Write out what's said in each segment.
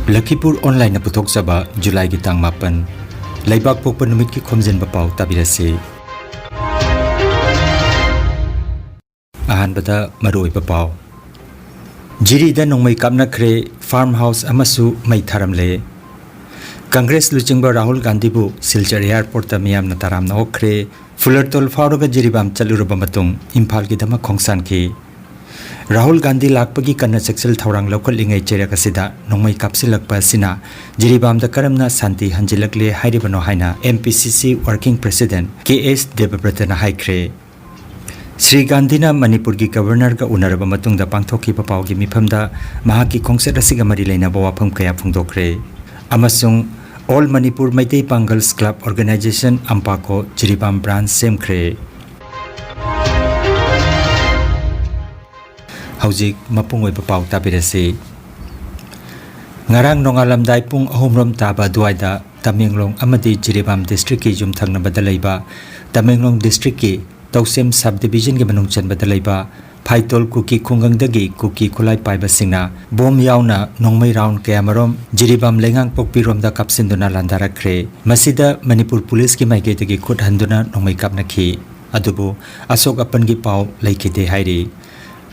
Lakhipuronline puthokjaba July gi tang 8 Laibak pokpa numit ki Khomjinba Pao tabirase ahanbada maroiba Pao Jirida nongmai kapnakhre farmhouse amasu mai tharamle Congress luchingba Rahul Gandhi bu Silchar airport ta miyam na taram na okre Fulartol fauroga jiribam chaluraba matung Imphal gi dama khongsan ki Rahul Gandhi lakpagi kanna seksel thaurang lokal lingai cherakasida nongmai kapsilakpa sina jiribam da karamna santi hanjilakle hairibano haina MPCC working president KS Debabrata na haikre Sri Gandhi na Manipur gi governor ga unaraba matungda pangthoki papau gi mifamda mahaki khongset asiga mari leina bawafam kaya phungdokre amasung All Manipur Maitei Pangals Club Organization Ampako jiribam branch semkre Haujik mapung oiba pau tabirase ngarang nongalamdai pung ahumrom taba duaida Tamenglong amadi Jiribam district ki jumthangna badalaiba Tamenglong district ki Tausem subdivision ki manung chanbada laiba Phaitol kuki khungangdagi kuki khulai paiba singna bom yauna nongmai round kayamarom Jiribam lengang pokpiromda kapsinduna landarakre masida Manipur police ki maigedagi khut handuna nongmai kapnakhi adubu asok apan gi pau laikide hairi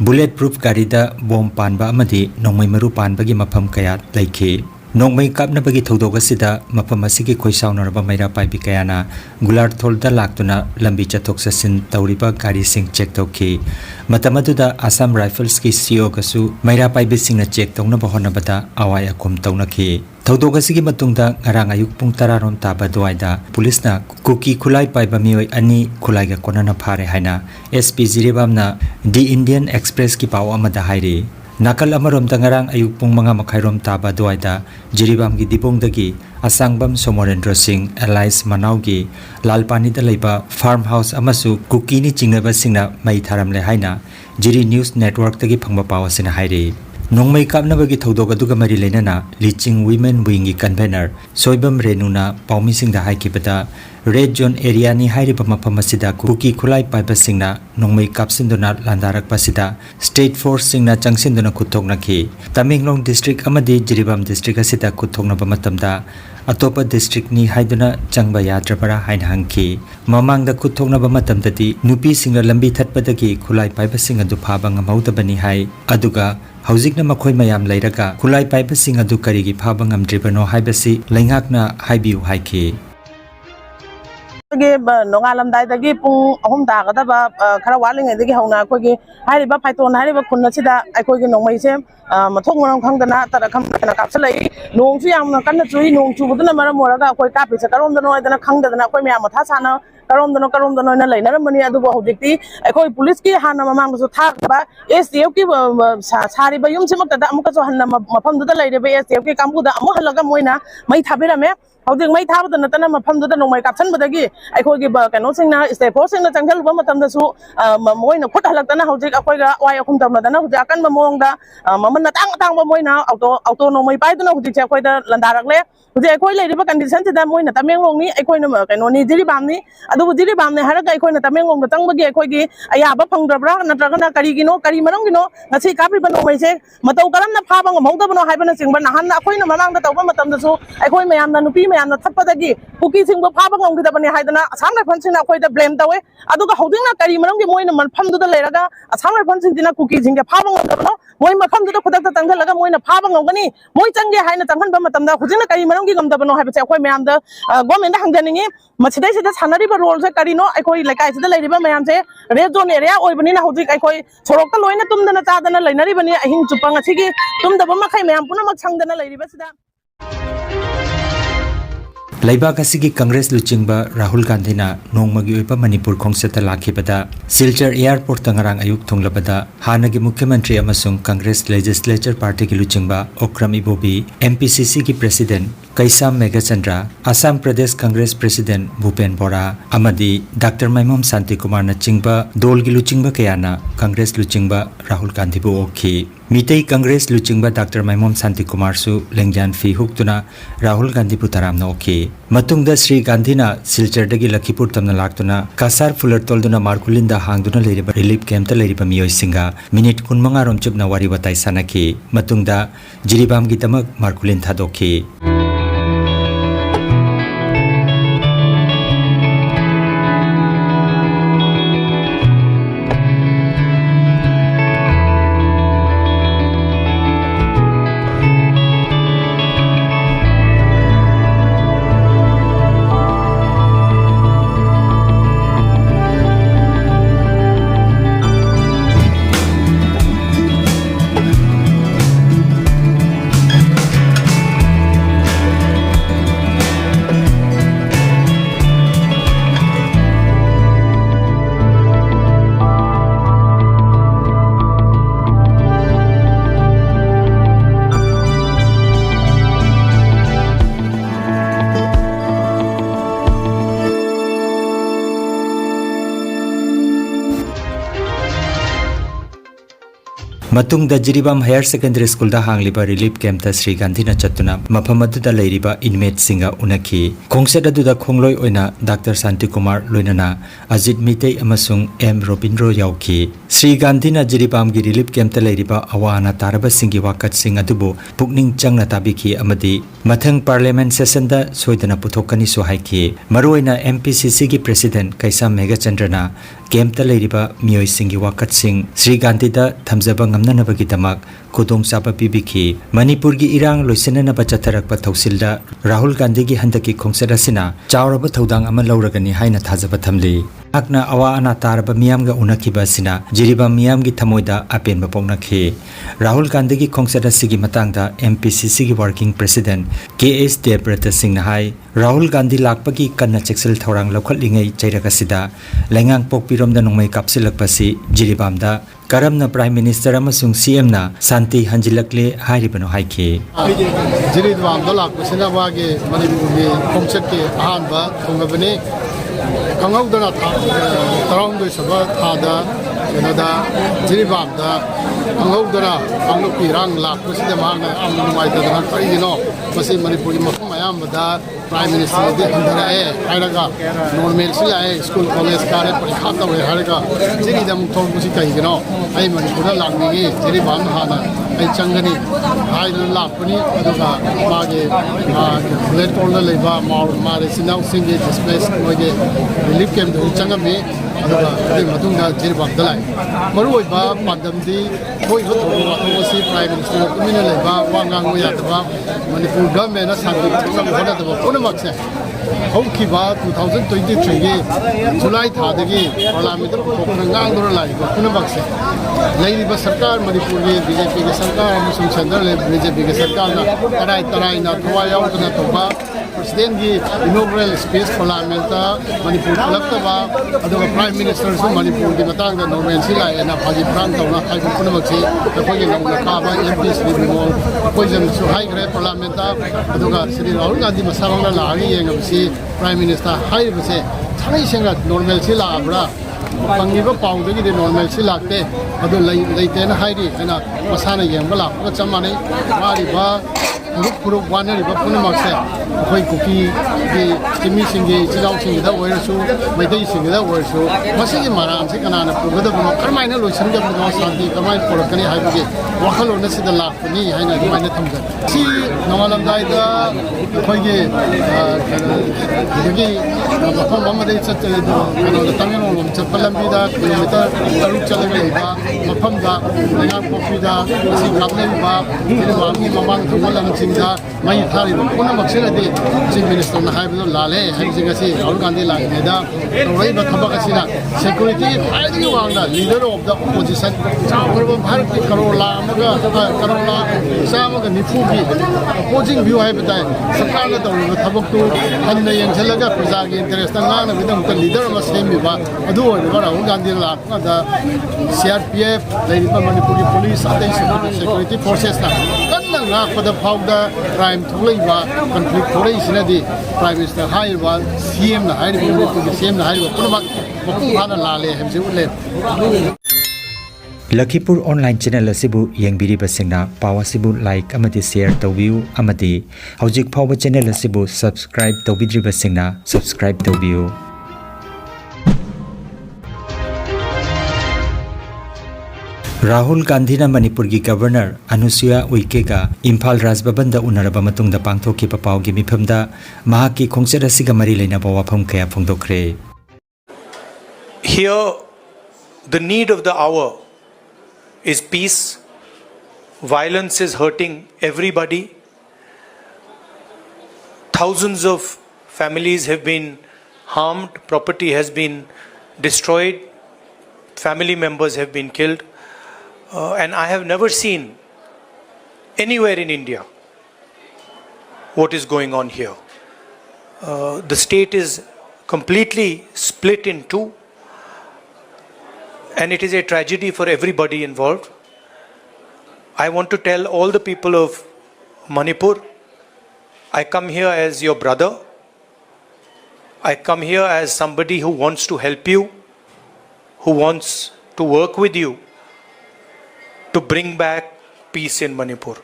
Bulletproof garida bom panba amadi nongmai maru panbagi mafam kaya laikhe nongmai kapnabagi thodogasida mafam asigi khoisaunaraba maira paibi kayana gular tholda laktuna lambi chathok sasin tauriba gari sing check tokhi matamaduda Assam Rifles ki CEO kasu maira paibi singna check tongna bahonabada awai akom taunakhi thodogasigi matungda ngarang ayuk pung 10 rom taba duaida police na kuki khulai paiba mioi ani khulai ga konana phare haina SP Jiribamna The Indian Express ki paw amada hairi nakal amarom tangarang ayuk pung mga makhairom taba duaida Jiribam gi dibongdagi Asangbam Somorendra Singh Allies Manaugi Lalpani da leiba farmhouse amasu kukini chingnaba singna mai tharamle haina Jiri News Network tagi phangba pawasina hairi Nongmai kapnabagi thodoga duga mari lenana Liching Women Wing gi convener Soibam Renuna Paumi singda haikibada Red Zone area ni hairiba mafam asida kuki khulai paiba singna nongmai kapsinduna landarak pasida State Force singna changsinduna kuthoknakhi Tamenglong district amadi Jiribam district asida kuthoknaba matamda atopa district ni haiduna changba yadrabara hain hangki mamangda kuthoknaba matamdadi nupi singna lambi thatpadagi khulai paiba singa du phaba ngamaudabani hai aduga Haujikna makhoi mayam lairaga khulai paiba singa du karigi phaba ngamdribano haibasi laingakna haibiu haiki nongalamdai dagi pung ahum dagadaba khara waling dagi hauna akogi hariba phaitona hariba khunna sida akogi nongmai se mathong morang khangdana tara khamna kapsalai nongsu yamna kanna chui nong chubuduna maram moraga akoi kapi se karom dano idana khangdana akoi myam matha sana karom dano na lainaramani adubu hojikti akoi police ki hana mamang su thakba SDF ki sariba yum simakta da amuka so hanna mafam duda laireba SDF ki kambuda amu halaga moina mai thabirame Hauding mai thaba na tana mafam duda nongmai kapsan badagi aikogi ba kano singna State Force singna changhal ba matamda su moina khut halaktana haujik akoiga wai akum tamna dana hujik akan ba moongda maman na tang ba moina auto nongmai pai duna hujik che akoida landarakle hujik akoi leiriba condition sida moina Tamenglong ni akoina kano ni Jiribam ni adu Jiribam ni haraga akoina Tamenglong da tangbagi akoigi ayaba phangdrabra natragana karigino kari marangino ngasi kapri ba nongmai se matau karamna phaba ngamhaudabano haibana singba nahanna akoina mamangda tawba matamda su akoi mayamna nupi mayamna thappadagi kuki singba phaba ngamgidabani haidana Assam Rifles singna akoida blame tawe aduga haudingna kari maranggi moina manphamduda leiraga Assam Rifles singina kuki singja phaba ngamdabano moi mafhamduda khudakta tanghalaga moina phaba ngamgani moi changge haina tanghanba matamda hujina kari maranggi ngamdabano haibase akoi mayamda government da hangjaningi masidai sida sanariba role se karino akoi laikai sida leiriba mayam se red zone area oibani na hujik akoi sorokta loina tumdana chadana lainaribani ahin chupang asigi tumdaba makhai mayam punamak sangdana leiriba sida Laibak asigi Congress luchingba Rahul Gandhi na nongmagi oiba Manipur khongseta lakhibada Silchar airport tangarang ayuk thonglabada hanagi mukhyamantri amasung Congress legislature party ki luchingba Okram Ibobi MPCC ki president Kaisam Megachandra Assam Pradesh Congress President Bhupen Bora amadi Dr. Maimom Santi Kumar na chingba dol gi luchingba kayana Congress luchingba Rahul Gandhi bu okhi Mitei Congress luchingba Dr. Maimom Santi Kumar su lengjan fi huktuna Rahul Gandhi bu taram na okhi matungda Sri Gandhi na Silchar dagi Lakhipur tamna laktuna kasar fular tolduna Markulinda hangduna leiriba relief camp ta leiriba miyoi singa minute kunmanga rom chupna wari batai sanaki matungda Jiribam gi tamak Markulin thadokhi Matungda Jiribam Higher Secondary School da hangliba relief camp ta Sri Gandhi na chatuna mafam aduda leiriba inmate singa unaki khongset aduda khongloi oina Dr. Santi Kumar loinana Ajit Mitei amasung M Robindro yauki Sri Gandhi na Jiribam gi relief camp ta leiriba awana taraba singi wakat sing adubu pukning changna tabiki amadi mathang parliament session da soidana puthokani so haiki maroina MPCC gi president Kaisam Megachandra camp ta leiriba miyoi singi wakat sing Sri Gandhi da thamjaba ngamnanabagi damak kudong sapa pibiki Manipur gi irang loisenana ba chatharakpa thausilda Rahul Gandhi gi handaki khongsada sina chawraba thodang ama lauragani haina thajaba thamli akna awa ana tarba miyam ga unakiba sina Jiriba miyam gi thamoida apen ba poknakhi Rahul Gandhi gi khongsada sigi matangda MPCC gi working president KS Debrata Singh na hai Rahul Gandhi lakpa gi kanna cheksel thorang lokhatlingai chairaka sida lengang pokpiromda nongmai kapsilakpasi Jiribamda Karamna Prime Minister amasung CM na Santi Hanjilakle hairibano haiki Jiribam dalak sina wage Manipuri khomset ke ahanba thongabani Kangawdana tarong do saba thada da Jiribam da Kangawdana Anglopi rang lak sida mahana amnumai da taigino masi Manipuri mayam da Prime Minister de handarae hairaga normal sila school college kare parikha ta we hairaga Jiridam thong busi taigino ai Manipura langni Jiribam hana ai changani haidana lakpani aduga mage flat corner leba mare sinau singe displaced moge relief camp do changami aduga ai matungda Jiribam dalai maroi ba pandamdi hoi ho thobo si Prime Minister tumina leba wangang ya taba Manipur government na sangi changami hoda taba punamakse Hokiba 2023 July thadagi parliament ngang dor lai ko punamakse Lady Sarkar Manipur BJP ke sarkar amasung Chandra BJP ke sarkar na tarai na tuwayaw na toba president gi inaugural speech parliament ta Manipur kalakta aduga prime minister su Manipur gi matang da normal sila na phaji pran tawna khai punamakse ko gi na ka ba MP Sri Bimol ko jam su high grade parliament ta aduga Sri Rahul Gandhi masarang na lagi yengabsi prime minister hai bse thai senga normal sila abra Khomjinba Pao dagi de normal silakte adu leite na hairi ana masana yengba la ko chamane mari ba puruk wanari ba punamakse koi kuki ge kimi singe chidau singe da oirasu maidai singe da oirasu masigi maram se kana na pugada ba karmaina loisin ga ba santi kamai porakani haibige wakhalo na sida lakni haina maina thamga si nawalam dai da koi ge ge mafam bamade chatte do kana tamil lom chapalambi da kilometer taruk chalaga ba mafam da nang kopi da si kapne ba ni wangi mamang thawalam singa mai thari do punamakse de Chief Minister na haibu lale hai jingasi Rahul Gandhi la da roi ba thaba kasina security highly wanga leader of the opposition chawrba bharat ki karola amaga karola samaga nifu bi opposing view hai batai sarkar na tawna thabak tu hanna yang chalaga praja gi interest na na bidam ka leader ma sem bi ba adu Rahul Gandhi lakna CRPF Manipuri police security forces na kanna nga pada phawda crime thulaiba conflict thore isina di prime minister haiba CM na haiba Manipuri CM na haiba purmak mapana lale hemse ulle Lakhipuronline channel asibu yengbiriba singna paw asibu like amati share tawbiu amati hojik phawba channel asibu subscribe tawbidriba singna subscribe tawbiu Rahul Gandhi na Manipur gi governor Anusuya Uike ga Imphal Raj Bhavan da unaraba matungda pangthokiba paw gi mifamda mahaki khongchar asiga mari leina wafam kaya phongdokre. Here the need of the hour is peace. Violence is hurting everybody. Thousands of families have been harmed, property has been destroyed, family members have been killed. And I have never seen anywhere in India what is going on here. The state is completely split in two, and it is a tragedy for everybody involved. I want to tell all the people of Manipur, I come here as your brother. I come here as somebody who wants to help you, who wants to work with you to bring back peace in Manipur.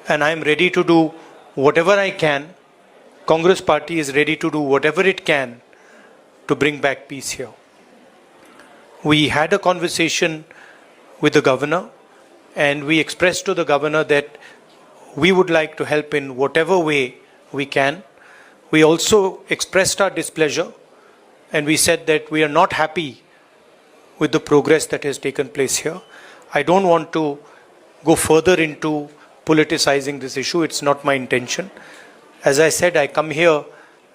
And I am ready to do whatever I can. Congress party is ready to do whatever it can to bring back peace here. We had a conversation with the governor, and we expressed to the governor that we would like to help in whatever way we can. We also expressed our displeasure, and we said that we are not happy with the progress that has taken place here. I don't want to go further into politicizing this issue. It's not my intention. As I said, I come here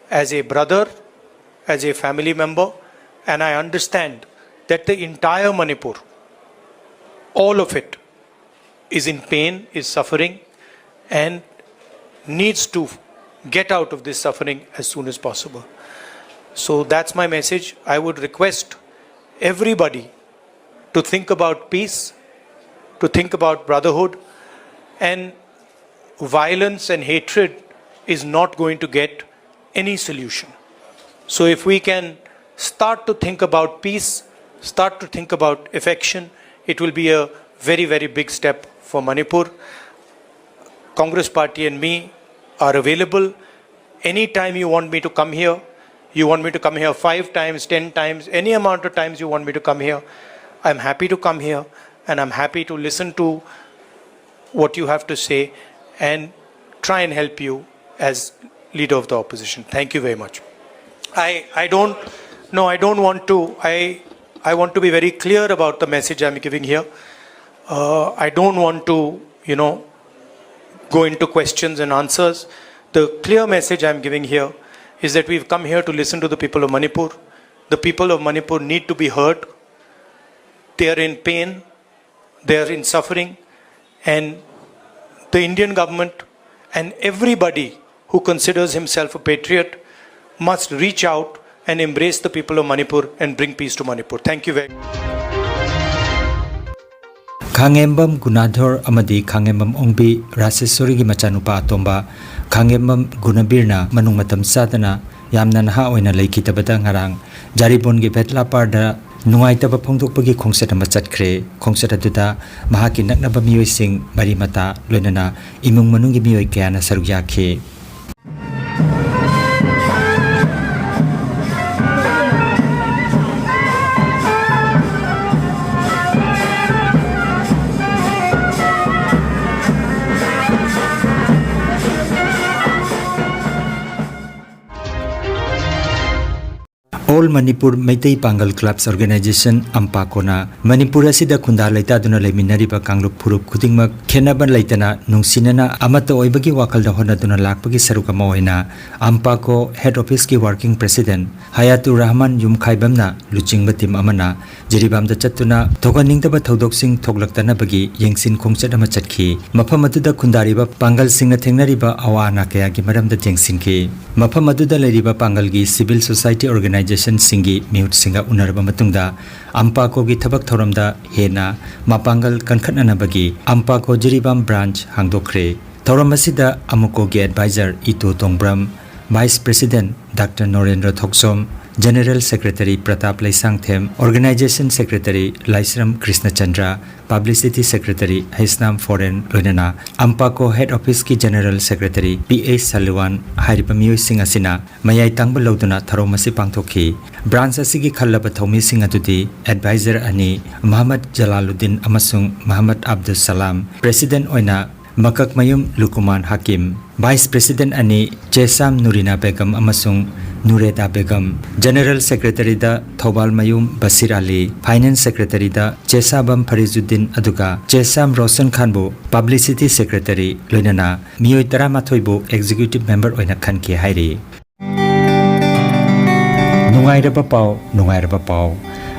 as a brother, as a family member, and I understand that the entire Manipur, all of it, is in pain, is suffering, and needs to get out of this suffering as soon as possible. So that's my message. I would request everybody to think about peace, to think about brotherhood, and violence and hatred is not going to get any solution. So if we can start to think about peace, start to think about affection, it will be a very, very big step for Manipur. Congress party and me are available. Anytime you want me to come here, you want me to come here 5 times, 10 times, any amount of times you want me to come here, I'm happy to come here, and I'm happy to listen to what you have to say and try and help you as leader of the opposition. Thank you very much. I want to be very clear about the message I'm giving here. I don't want to, go into questions and answers. The clear message I'm giving here is that we've come here to listen to the people of Manipur. The people of Manipur need to be heard. They are in pain. They are in suffering. And the Indian government and everybody who considers himself a patriot must reach out and embrace the people of Manipur and bring peace to Manipur. Thank you very much. Khangembam Gunadhor amadi Khangembam Ongbi Rasesori gi machanupa atomba Khangembam Gunabirna manung matam sadana yamna naha oina leikitabada ngarang Jaribon gi Betla Parda Nungaitaba phongdokpagi khongset ama chatkhre khongset aduda mahaki naknaba miyoi sing mari mata loinana imung manung gi miyoi kayana saruk yakhe All Manipur Meitei Pangal Clubs Organization Ampakona Manipur asida khunda laita duna leiminariba kanglup phurup khudingmak khenaban laitana nungsinana amata oibagi wakal da hona duna lakpagi saruka moina Ampako head office ki working president Hayatur Rahman Yumkhaibamna luchingba team amana jiribamda chattuna thoganingdaba thodok sing thoglaktana bagi yengsin khongchat ama chatki mafam aduda khundariba pangal singna thengnariba awana kaya gi maramda jengsinki mafam aduda leriba pangal gi civil society organization organization singi mihut singa unarba matungda Ampako gi thabak thoramda hena mapangal kankhatna bagi Ampako Jiribam branch hangdokre thoram asida amuko gi advisor Itu Tongbram Vice President Dr. Norendra Thoksom General Secretary Pratap Laisangthem Organization Secretary Laisram Krishna Chandra Publicity Secretary Haisnam Foreign Loinana Ampako Head Office ki General Secretary P.A. Salwan Haripa Miyoi Singh asina Mayai Tangba Lauduna Tharomasi Pangtokhi Branch asigi khallaba thomi Singh adudi Advisor ani Muhammad Jalaluddin amasung Muhammad Abdul Salam President oina Makak Mayum Lukuman Hakim Vice President ani Chesam Nurina Begum amasung Nureta Begum General Secretary da Thobal Mayum Basir Ali Finance Secretary da Chesabam Farizuddin aduga Chesam Roshan Khanbu Publicity Secretary Loinana Miyoi Taramatoibu Executive Member oina khanke hairi Nungairaba Pao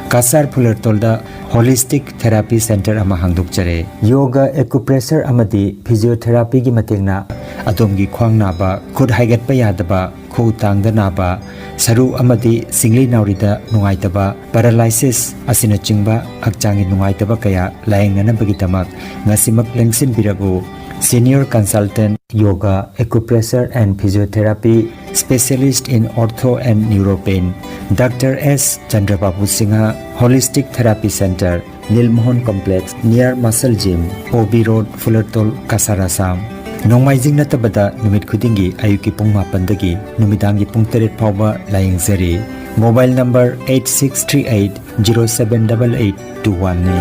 Kasar Fulertolda Holistic Therapy Center ama hangdokjare Yoga Acupressure amadi Physiotherapy gi matengna adomgi khwang naba khud haigatpa yadaba khu tangda naba saru amadi singli naurida nungaitaba paralysis asina chingba akchangi nungaitaba kaya laengnana bagi tamak ngasimak lengsin biragu Senior Consultant Yoga Acupressure and Physiotherapy Specialist in Ortho and Neuropain Dr. S. Chandrababu Singha Holistic Therapy Center Nilmohon Complex near Muscle Gym OB Road Fulertol Kasarasam Nongmaijing natabada numit khudingi ayuki pung 8 dagi numidangi pung 3 phawba layengzari Mobile number 8638078821 ne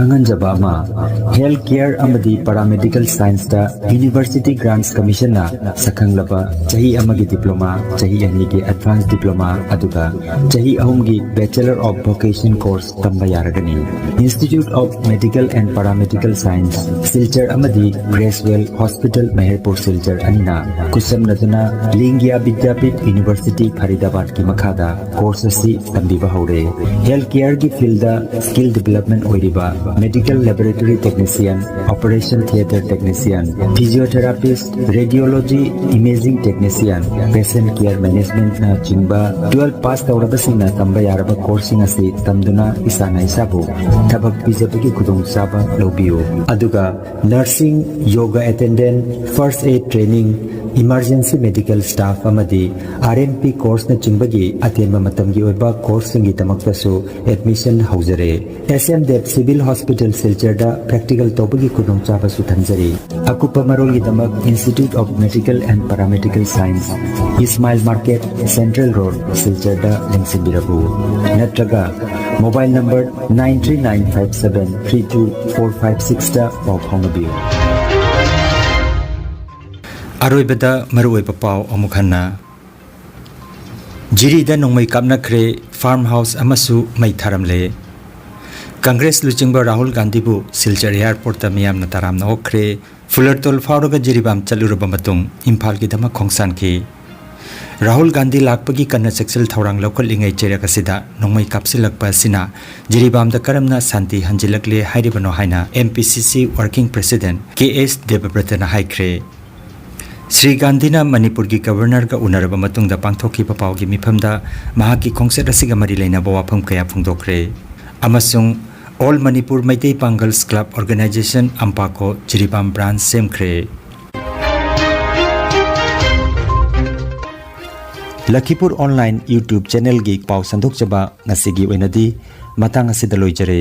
Kanganjaba ma Healthcare amadi Paramedical Science da University Grants Commission na sakhanglaba chahi amagi diploma chahi anigi advanced diploma aduga chahi ahumgi Bachelor of Vocation course tamba yaragani Institute of Medical and Paramedical Science Silchar amadi Gracewell Hospital Meherpur Silchar anina kusam naduna Lingya Vidyapit University Faridabad ki makhada course asi tambiba haure Healthcare ki field da skill development oiriba Medical Laboratory Technician, Operation Theatre Technician, Physiotherapist, Radiology Imaging Technician, Patient Care Management na chingba 12 pass tawrabasina tamba yaraba coursing asi tamduna isana isabu thabak pijabagi kudung saba lobiyo aduga nursing yoga attendant first aid training emergency medical staff amadi RNP course na chingbagi atenma matamgi oiba course singi tamaktasu admission haujare SM Dev Civil Hospital Silchar practical tobagi kudung chaba su thanjari akupa marol gidamak Institute of Medical and Paramedical Science Ismail Market Central Road Silchar da Lengsibirabu natraga mobile number 93957324456 da phawnabi Aroibada maruoiba pau amukhanna Jirida nongmai kapnakre farmhouse amasu mai tharamle Congress Luchingba Rahul Gandhi bu Silchar Airport ta miyam na taram na okre Fulertol Fauroga Jiribam chaluraba matung Imphal ki dama khongsan ki Rahul Gandhi lakpagi kanna sexual thorang local ingai cheraka sida nongmai kapsilakpa sina Jiribam da karamna santi hanjilakle hairibano haina MPCC Working President KS Debabrata na haikre Sri Gandhina Manipur ki Governor ka unaraba matungda pangthoki papau ki mifamda mahaki khongset asiga mari leina bawafam kaya phungdokre amasung All Manipur Maitai Pangals Club Organization Ampako Jiribam Branch Semkre Lakhipuronline YouTube channel gi pau sandok chaba ngasigi oinadi matang asida loijare